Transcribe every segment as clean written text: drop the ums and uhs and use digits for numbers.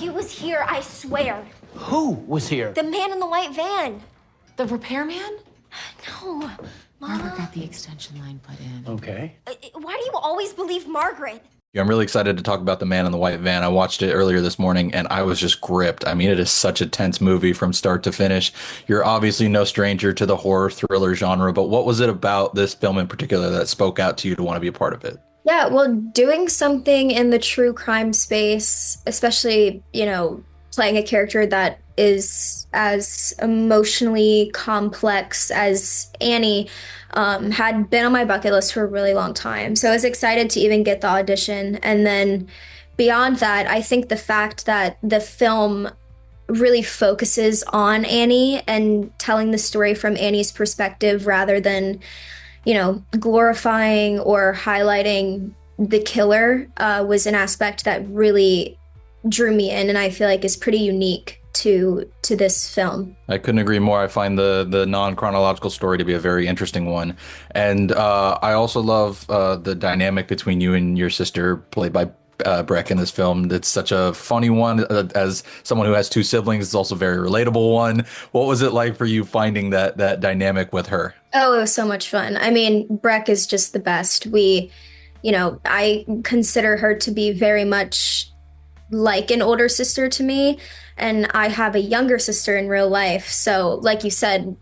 He was here, I swear. Who was here? The man in the white van. The repairman? No, Margaret got the extension line put in. Okay. Why do you always believe Margaret? Yeah, I'm really excited to talk about The Man in the White Van. I watched it earlier this morning and I was just gripped. I mean, it is such a tense movie from start to finish. You're obviously no stranger to the horror thriller genre, but what was it about this film in particular that spoke out to you to want to be a part of it? Yeah, well, doing something in the true crime space, especially, playing a character that is as emotionally complex as Annie, had been on my bucket list for a really long time. So I was excited to even get the audition. And then beyond that, I think the fact that the film really focuses on Annie and telling the story from Annie's perspective rather than, glorifying or highlighting the killer was an aspect that really drew me in, and I feel like is pretty unique to this film. I couldn't agree more. I find the non-chronological story to be a very interesting one. And I also love the dynamic between you and your sister, played by Brec in this film. It's such a funny one. As someone who has two siblings, it's also a very relatable one. What was it like for you finding that dynamic with her? Oh, it was so much fun. I mean, Brec is just the best. I consider her to be very much like an older sister to me, and I have a younger sister in real life. So, like you said,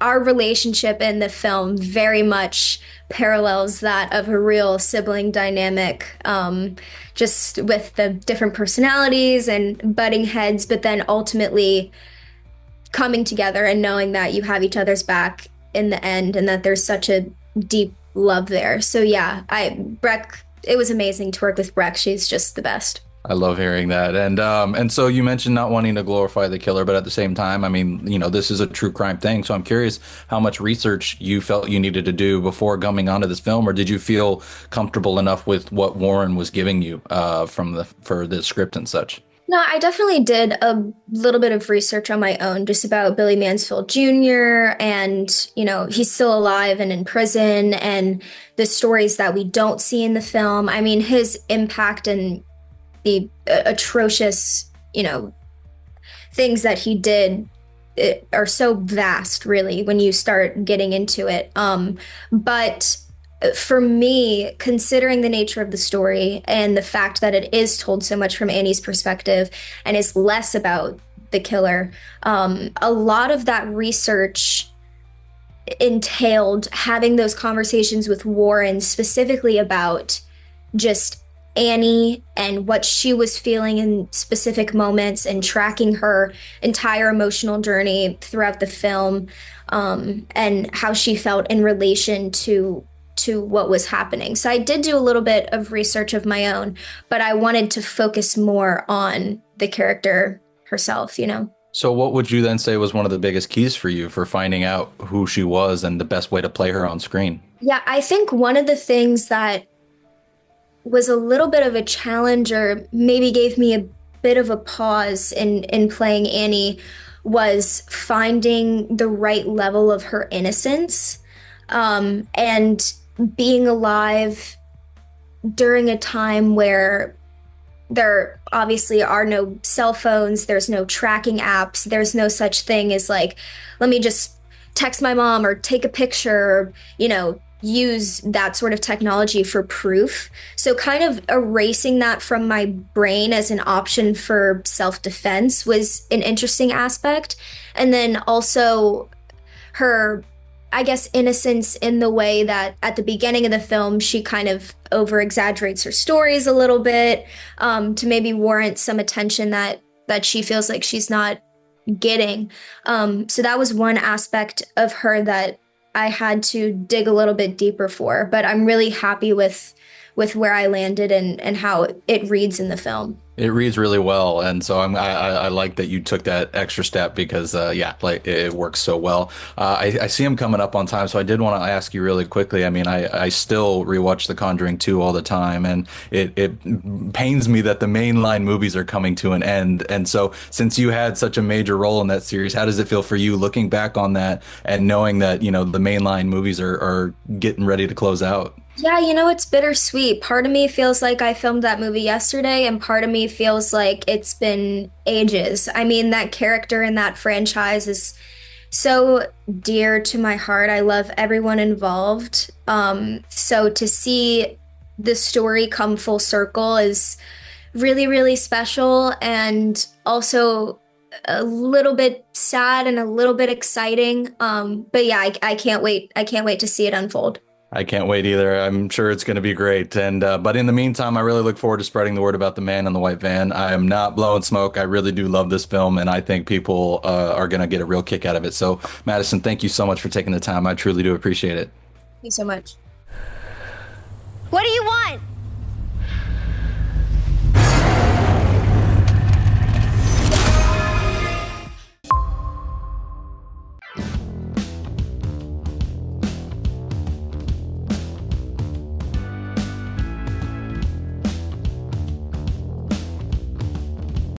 our relationship in the film very much parallels that of a real sibling dynamic, just with the different personalities and butting heads, but then ultimately coming together and knowing that you have each other's back in the end and that there's such a deep love there. So yeah, Brec, it was amazing to work with Brec. She's just the best. I love hearing that. And so you mentioned not wanting to glorify the killer, but at the same time, I mean, this is a true crime thing. So I'm curious how much research you felt you needed to do before coming onto this film, or did you feel comfortable enough with what Warren was giving you for the script and such? No, I definitely did a little bit of research on my own just about Billy Mansfield Jr. and, he's still alive and in prison, and the stories that we don't see in the film. I mean, his impact and the atrocious, things that he did are so vast, really, when you start getting into it. But for me, considering the nature of the story and the fact that it is told so much from Annie's perspective and is less about the killer, a lot of that research entailed having those conversations with Warren specifically about just Annie and what she was feeling in specific moments and tracking her entire emotional journey throughout the film, and how she felt in relation to what was happening. So I did do a little bit of research of my own, but I wanted to focus more on the character herself, So what would you then say was one of the biggest keys for you for finding out who she was and the best way to play her on screen? Yeah, I think one of the things that was a little bit of a challenge, or maybe gave me a bit of a pause in playing Annie, was finding the right level of her innocence, and being alive during a time where there obviously are no cell phones, there's no tracking apps, there's no such thing as like, let me just text my mom or take a picture, or, use that sort of technology for proof. So kind of erasing that from my brain as an option for self-defense was an interesting aspect. And then also her, I guess, innocence in the way that at the beginning of the film, she kind of over-exaggerates her stories a little bit, to maybe warrant some attention that she feels like she's not getting. So that was one aspect of her that I had to dig a little bit deeper for, but I'm really happy with where I landed and how it reads in the film. It reads really well, and so I like that you took that extra step because it works so well. I see him coming up on time, so I did want to ask you really quickly. I mean, I still rewatch The Conjuring 2 all the time, and it pains me that the mainline movies are coming to an end. And so, since you had such a major role in that series, how does it feel for you looking back on that and knowing that the mainline movies are getting ready to close out? Yeah, you know, it's bittersweet. Part of me feels like I filmed that movie yesterday, and part of me feels like it's been ages. I mean, that character in that franchise is so dear to my heart. I love everyone involved. So to see the story come full circle is really, really special, and also a little bit sad and a little bit exciting. But yeah, I can't wait. I can't wait to see it unfold. I can't wait either. I'm sure it's going to be great. And but in the meantime, I really look forward to spreading the word about the man in the white van. I am not blowing smoke. I really do love this film, and I think people are going to get a real kick out of it. So, Madison, thank you so much for taking the time. I truly do appreciate it. Thank you so much. What do you want?